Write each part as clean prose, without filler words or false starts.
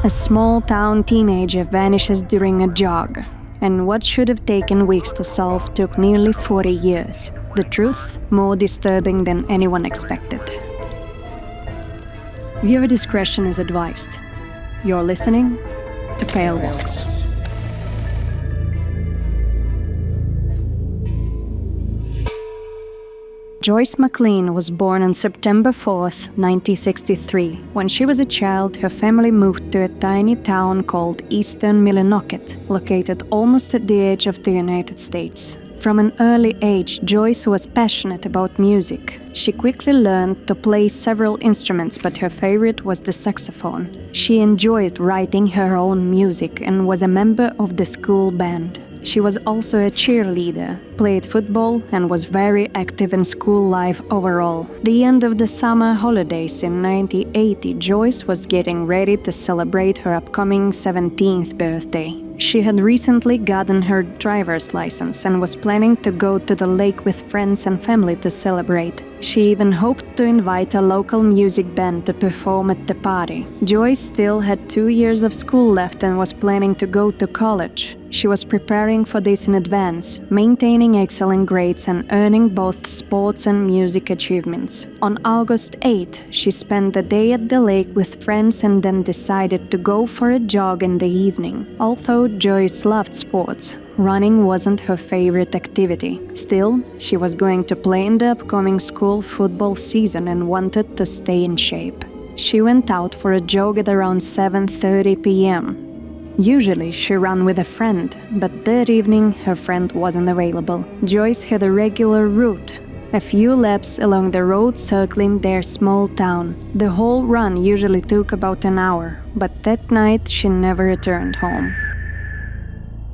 A small-town teenager vanishes during a jog, and what should have taken weeks to solve took nearly 40 years. The truth, more disturbing than anyone expected. Viewer discretion is advised. You're listening to Pale Walks. Joyce McLain was born on September 4th, 1963. When she was a child, her family moved to a tiny town called East Millinocket, located almost at the edge of the United States. From an early age, Joyce was passionate about music. She quickly learned to play several instruments, but her favorite was the saxophone. She enjoyed writing her own music and was a member of the school band. She was also a cheerleader, played football, and was very active in school life overall. The end of the summer holidays in 1980, Joyce was getting ready to celebrate her upcoming 17th birthday. She had recently gotten her driver's license and was planning to go to the lake with friends and family to celebrate. She even hoped to invite a local music band to perform at the party. Joyce still had 2 years of school left and was planning to go to college. She was preparing for this in advance, maintaining excellent grades and earning both sports and music achievements. On August 8th, she spent the day at the lake with friends and then decided to go for a jog in the evening. Although Joyce loved sports, running wasn't her favorite activity. Still, she was going to play in the upcoming school football season and wanted to stay in shape. She went out for a jog at around 7:30 p.m. Usually she ran with a friend, but that evening her friend wasn't available. Joyce had a regular route, a few laps along the road circling their small town. The whole run usually took about an hour, but that night she never returned home.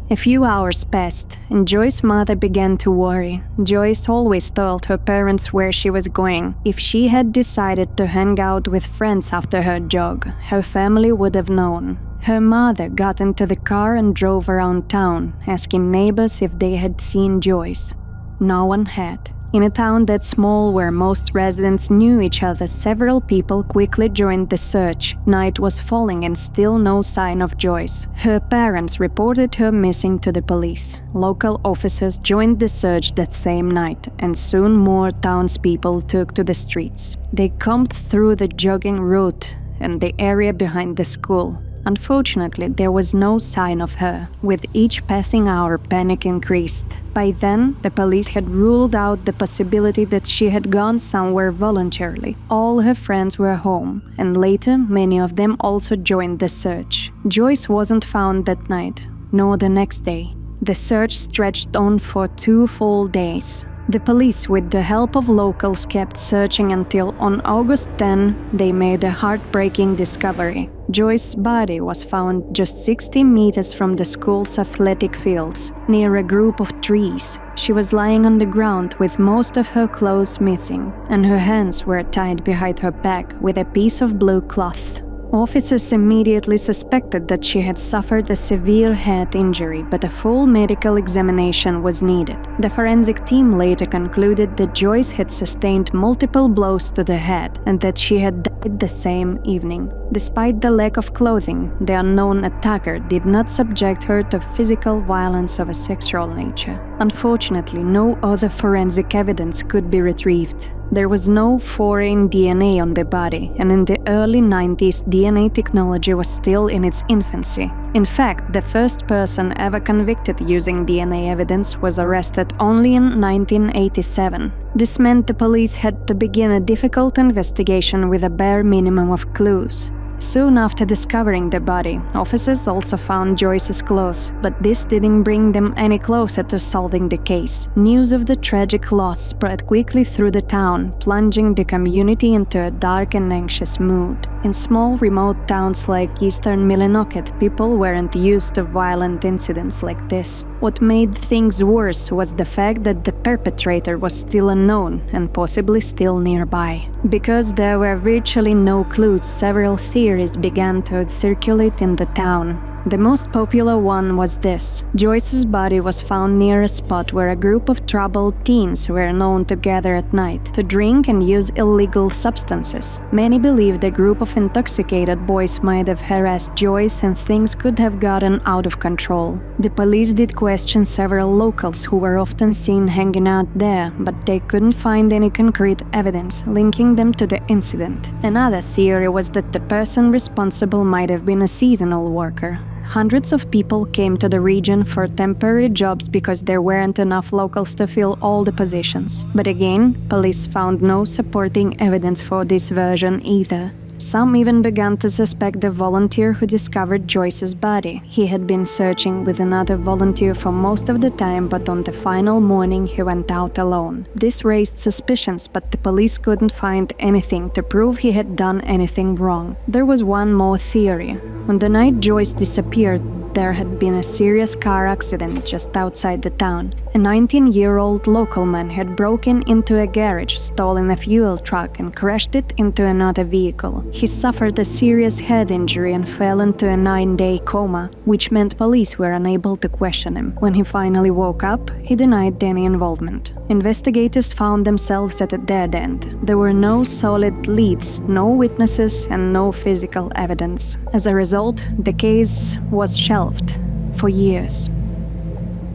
A few hours passed, and Joyce's mother began to worry. Joyce always told her parents where she was going. If she had decided to hang out with friends after her jog, her family would have known. Her mother got into the car and drove around town, asking neighbors if they had seen Joyce. No one had. In a town that small where most residents knew each other, several people quickly joined the search. Night was falling and still no sign of Joyce. Her parents reported her missing to the police. Local officers joined the search that same night, and soon more townspeople took to the streets. They combed through the jogging route and the area behind the school. Unfortunately, there was no sign of her. With each passing hour, panic increased. By then, the police had ruled out the possibility that she had gone somewhere voluntarily. All her friends were home, and later, many of them also joined the search. Joyce wasn't found that night, nor the next day. The search stretched on for 2 full days. The police, with the help of locals, kept searching until on August 10, they made a heartbreaking discovery. Joyce's body was found just 60 meters from the school's athletic fields, near a group of trees. She was lying on the ground with most of her clothes missing, and her hands were tied behind her back with a piece of blue cloth. Officers immediately suspected that she had suffered a severe head injury, but a full medical examination was needed. The forensic team later concluded that Joyce had sustained multiple blows to the head and that she had died the same evening. Despite the lack of clothing, the unknown attacker did not subject her to physical violence of a sexual nature. Unfortunately, no other forensic evidence could be retrieved. There was no foreign DNA on the body, and in the early 90s, DNA technology was still in its infancy. In fact, the first person ever convicted using DNA evidence was arrested only in 1987. This meant the police had to begin a difficult investigation with a bare minimum of clues. Soon after discovering the body, officers also found Joyce's clothes, but this didn't bring them any closer to solving the case. News of the tragic loss spread quickly through the town, plunging the community into a dark and anxious mood. In small, remote towns like Eastern Millinocket, people weren't used to violent incidents like this. What made things worse was the fact that the perpetrator was still unknown and possibly still nearby. Because there were virtually no clues, several theories began to circulate in the town. The most popular one was this. Joyce's body was found near a spot where a group of troubled teens were known to gather at night to drink and use illegal substances. Many believed a group of intoxicated boys might have harassed Joyce and things could have gotten out of control. The police did question several locals who were often seen hanging out there, but they couldn't find any concrete evidence linking them to the incident. Another theory was that the person responsible might have been a seasonal worker. Hundreds of people came to the region for temporary jobs because there weren't enough locals to fill all the positions. But again, police found no supporting evidence for this version either. Some even began to suspect the volunteer who discovered Joyce's body. He had been searching with another volunteer for most of the time, but on the final morning he went out alone. This raised suspicions, but the police couldn't find anything to prove he had done anything wrong. There was one more theory. On the night Joyce disappeared, there had been a serious car accident just outside the town. A 19-year-old local man had broken into a garage, stolen a fuel truck, and crashed it into another vehicle. He suffered a serious head injury and fell into a 9-day coma, which meant police were unable to question him. When he finally woke up, he denied any involvement. Investigators found themselves at a dead end. There were no solid leads, no witnesses, and no physical evidence. As a result, the case was shelved for years.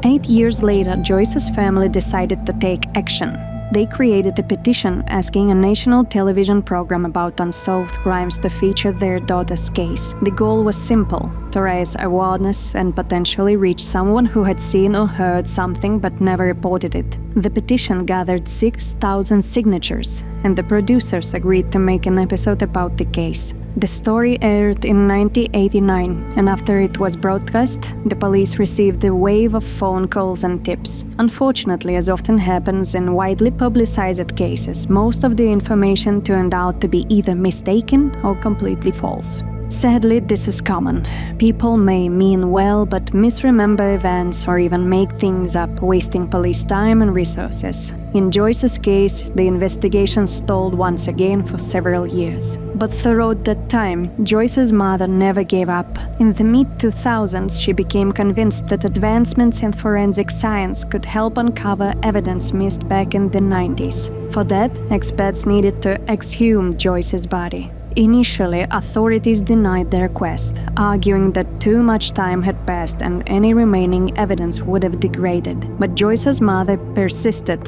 8 years later, Joyce's family decided to take action. They created a petition asking a national television program about unsolved crimes to feature their daughter's case. The goal was simple: to raise awareness and potentially reach someone who had seen or heard something but never reported it. The petition gathered 6,000 signatures, and the producers agreed to make an episode about the case. The story aired in 1989, and after it was broadcast, the police received a wave of phone calls and tips. Unfortunately, as often happens in widely publicized cases, most of the information turned out to be either mistaken or completely false. Sadly, this is common. People may mean well but misremember events or even make things up, wasting police time and resources. In Joyce's case, the investigation stalled once again for several years. But throughout that time, Joyce's mother never gave up. In the mid-2000s, she became convinced that advancements in forensic science could help uncover evidence missed back in the 90s. For that, experts needed to exhume Joyce's body. Initially, authorities denied the request, arguing that too much time had passed and any remaining evidence would have degraded. But Joyce's mother persisted.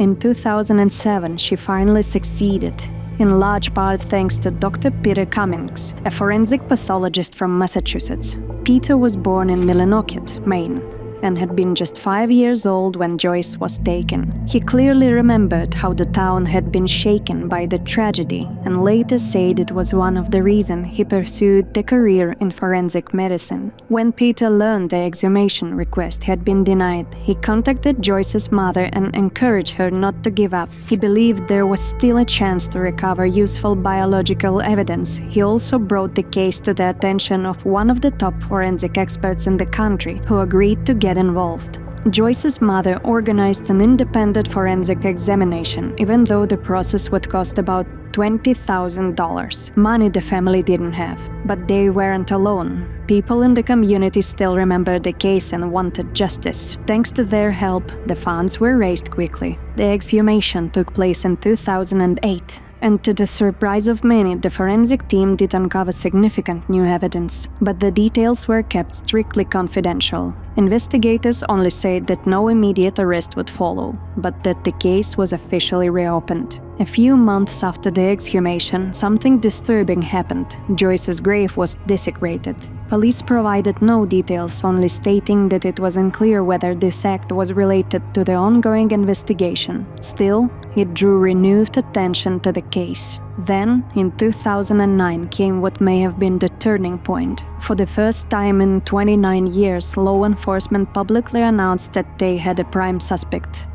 In 2007, she finally succeeded, in large part thanks to Dr. Peter Cummings, a forensic pathologist from Massachusetts. Peter was born in Millinocket, Maine, and had been just 5 years old when Joyce was taken. He clearly remembered how the town had been shaken by the tragedy and later said it was one of the reasons he pursued the career in forensic medicine. When Peter learned the exhumation request had been denied, he contacted Joyce's mother and encouraged her not to give up. He believed there was still a chance to recover useful biological evidence. He also brought the case to the attention of one of the top forensic experts in the country, who agreed to get involved. Joyce's mother organized an independent forensic examination, even though the process would cost about $20,000, money the family didn't have. But they weren't alone. People in the community still remembered the case and wanted justice. Thanks to their help, the funds were raised quickly. The exhumation took place in 2008. And to the surprise of many, the forensic team did uncover significant new evidence, but the details were kept strictly confidential. Investigators only said that no immediate arrest would follow, but that the case was officially reopened. A few months after the exhumation, something disturbing happened. Joyce's grave was desecrated. Police provided no details, only stating that it was unclear whether this act was related to the ongoing investigation. Still, it drew renewed attention to the case. Then, in 2009, came what may have been the turning point. For the first time in 29 years, law enforcement publicly announced that they had a prime suspect.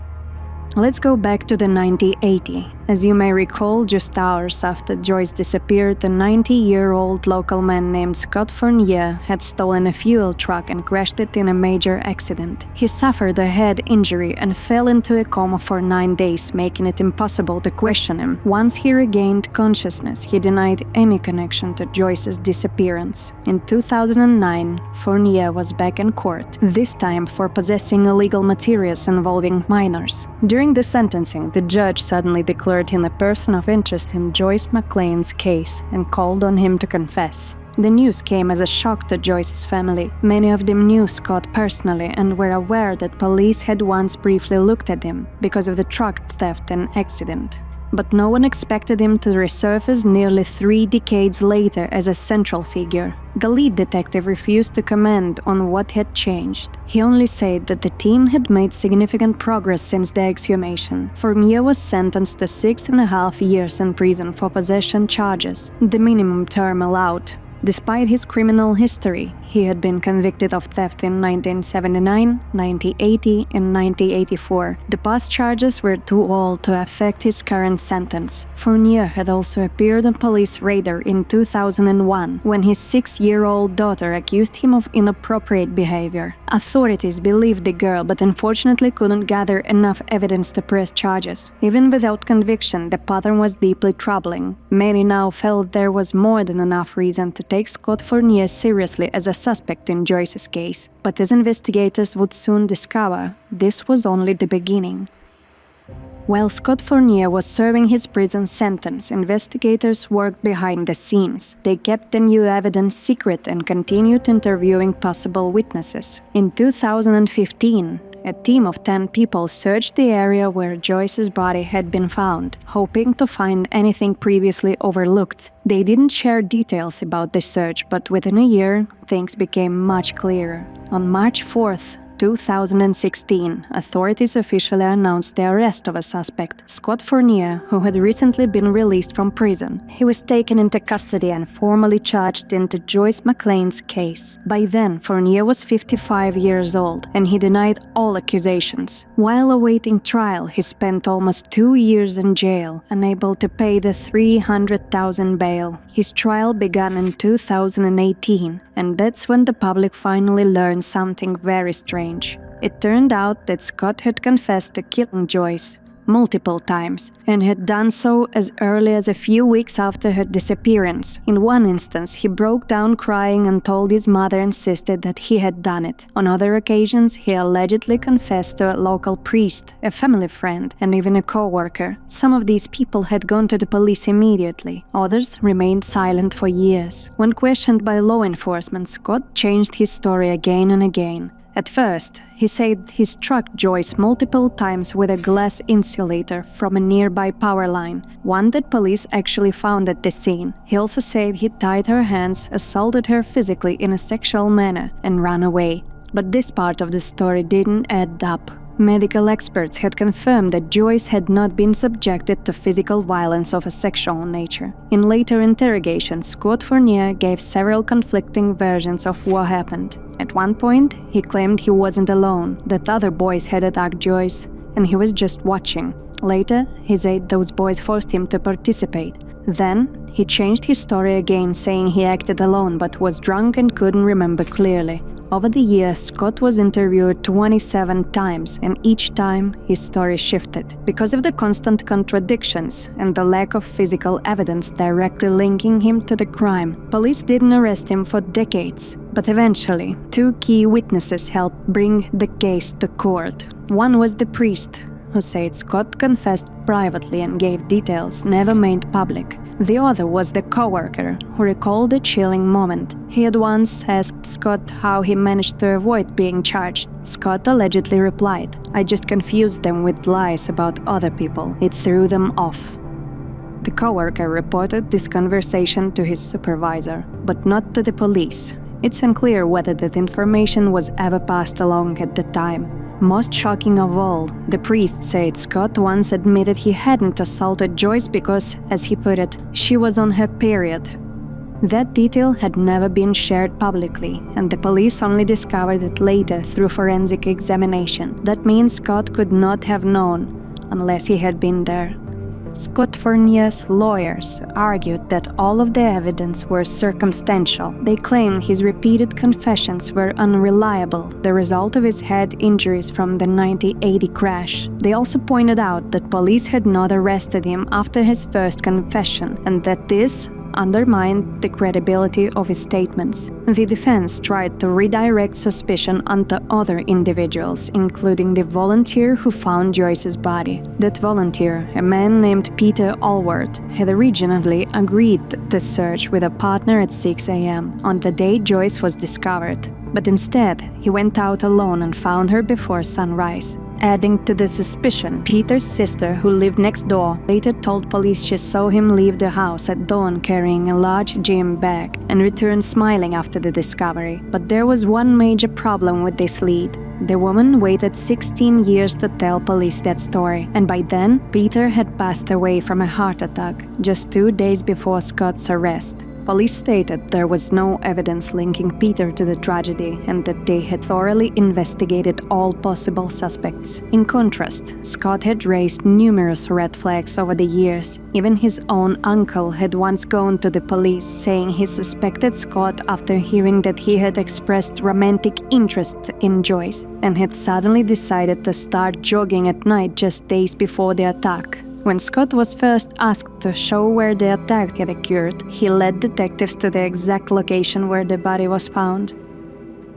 Let's go back to the 1980. As you may recall, just hours after Joyce disappeared, a 90-year-old local man named Scott Fournier had stolen a fuel truck and crashed it in a major accident. He suffered a head injury and fell into a coma for 9 days, making it impossible to question him. Once he regained consciousness, he denied any connection to Joyce's disappearance. In 2009, Fournier was back in court, this time for possessing illegal materials involving minors. During the sentencing, the judge suddenly declared him a person of interest in Joyce McLain's case and called on him to confess. The news came as a shock to Joyce's family. Many of them knew Scott personally and were aware that police had once briefly looked at him because of the truck theft and accident. But no one expected him to resurface nearly 3 decades later as a central figure. The lead detective refused to comment on what had changed. He only said that the team had made significant progress since the exhumation. Fournier was sentenced to 6.5 years in prison for possession charges, the minimum term allowed. Despite his criminal history, he had been convicted of theft in 1979, 1980, and 1984. The past charges were too old to affect his current sentence. Fournier had also appeared on police radar in 2001, when his 6-year-old daughter accused him of inappropriate behavior. Authorities believed the girl, but unfortunately couldn't gather enough evidence to press charges. Even without conviction, the pattern was deeply troubling. Many now felt there was more than enough reason to take Scott Fournier seriously as a suspect in Joyce's case. But as investigators would soon discover, this was only the beginning. While Scott Fournier was serving his prison sentence, investigators worked behind the scenes. They kept the new evidence secret and continued interviewing possible witnesses. In 2015, a team of 10 people searched the area where Joyce's body had been found, hoping to find anything previously overlooked. They didn't share details about the search, but within a year, things became much clearer. On March 4th, 2016, authorities officially announced the arrest of a suspect, Scott Fournier, who had recently been released from prison. He was taken into custody and formally charged into Joyce McLain's case. By then, Fournier was 55 years old, and he denied all accusations. While awaiting trial, he spent almost 2 years in jail, unable to pay the $300,000 bail. His trial began in 2018, and that's when the public finally learned something very strange. It turned out that Scott had confessed to killing Joyce multiple times, and had done so as early as a few weeks after her disappearance. In one instance, he broke down crying and told his mother and sister that he had done it. On other occasions, he allegedly confessed to a local priest, a family friend, and even a co-worker. Some of these people had gone to the police immediately. Others remained silent for years. When questioned by law enforcement, Scott changed his story again and again. At first, he said he struck Joyce multiple times with a glass insulator from a nearby power line, one that police actually found at the scene. He also said he tied her hands, assaulted her physically in a sexual manner, and ran away. But this part of the story didn't add up. Medical experts had confirmed that Joyce had not been subjected to physical violence of a sexual nature. In later interrogations, Scott Fournier gave several conflicting versions of what happened. At one point, he claimed he wasn't alone, that other boys had attacked Joyce, and he was just watching. Later, he said those boys forced him to participate. Then, he changed his story again, saying he acted alone but was drunk and couldn't remember clearly. Over the years, Scott was interviewed 27 times, and each time his story shifted. Because of the constant contradictions and the lack of physical evidence directly linking him to the crime, police didn't arrest him for decades. But eventually, 2 key witnesses helped bring the case to court. One was the priest, who said Scott confessed privately and gave details never made public. The other was the co-worker, who recalled a chilling moment. He had once asked Scott how he managed to avoid being charged. Scott allegedly replied, "I just confused them with lies about other people. It threw them off." The co-worker reported this conversation to his supervisor, but not to the police. It's unclear whether that information was ever passed along at the time. Most shocking of all, the priest said Scott once admitted he hadn't assaulted Joyce because, as he put it, she was on her period. That detail had never been shared publicly, and the police only discovered it later through forensic examination. That means Scott could not have known, unless he had been there. Scott Fournier's lawyers argued that all of the evidence were circumstantial. They claimed his repeated confessions were unreliable, the result of his head injuries from the 1980 crash. They also pointed out that police had not arrested him after his first confession, and that this undermined the credibility of his statements. The defense tried to redirect suspicion onto other individuals, including the volunteer who found Joyce's body. That volunteer, a man named Peter Allward, had originally agreed to search with a partner at 6 a.m. on the day Joyce was discovered, but instead he went out alone and found her before sunrise. Adding to the suspicion, Peter's sister, who lived next door, later told police she saw him leave the house at dawn carrying a large gym bag and return smiling after the discovery. But there was one major problem with this lead. The woman waited 16 years to tell police that story, and by then, Peter had passed away from a heart attack just 2 days before Scott's arrest. Police stated there was no evidence linking Peter to the tragedy and that they had thoroughly investigated all possible suspects. In contrast, Scott had raised numerous red flags over the years. Even his own uncle had once gone to the police saying he suspected Scott after hearing that he had expressed romantic interest in Joyce and had suddenly decided to start jogging at night just days before the attack. When Scott was first asked to show where the attack had occurred, he led detectives to the exact location where the body was found.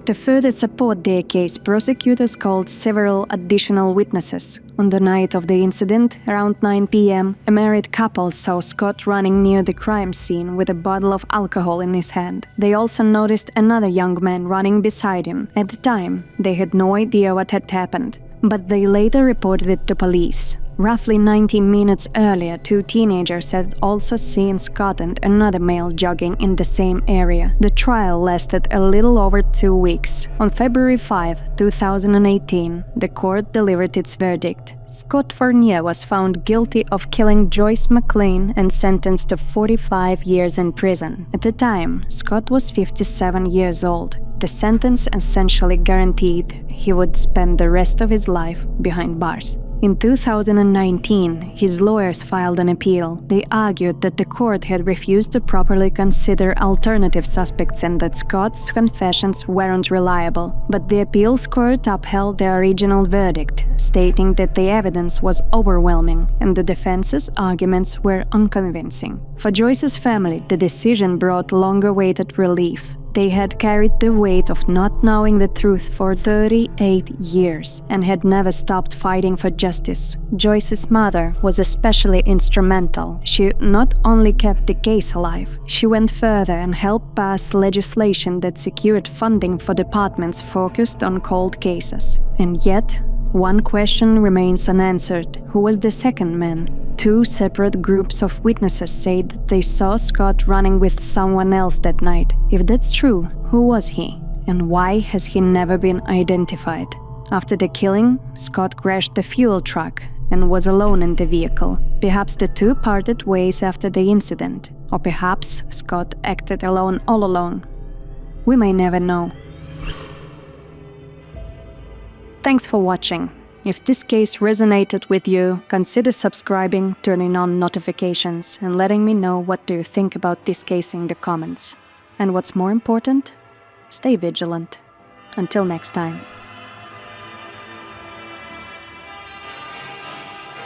To further support their case, prosecutors called several additional witnesses. On the night of the incident, around 9 p.m., a married couple saw Scott running near the crime scene with a bottle of alcohol in his hand. They also noticed another young man running beside him. At the time, they had no idea what had happened, but they later reported it to police. Roughly 90 minutes earlier, 2 teenagers had also seen Scott and another male jogging in the same area. The trial lasted a little over 2 weeks. On February 5, 2018, the court delivered its verdict. Scott Fournier was found guilty of killing Joyce McLain and sentenced to 45 years in prison. At the time, Scott was 57 years old. The sentence essentially guaranteed he would spend the rest of his life behind bars. In 2019, his lawyers filed an appeal. They argued that the court had refused to properly consider alternative suspects and that Scott's confessions weren't reliable. But the appeals court upheld the original verdict, stating that the evidence was overwhelming and the defense's arguments were unconvincing. For Joyce's family, the decision brought longer-awaited relief. They had carried the weight of not knowing the truth for 38 years and had never stopped fighting for justice. Joyce's mother was especially instrumental. She not only kept the case alive, she went further and helped pass legislation that secured funding for departments focused on cold cases. And yet, one question remains unanswered. Who was the second man? 2 separate groups of witnesses say that they saw Scott running with someone else that night. If that's true, who was he? And why has he never been identified? After the killing, Scott crashed the fuel truck and was alone in the vehicle. Perhaps the 2 parted ways after the incident. Or perhaps Scott acted alone all along. We may never know. Thanks for watching. If this case resonated with you, consider subscribing, turning on notifications, and letting me know what do you think about this case in the comments. And what's more important, stay vigilant. Until next time.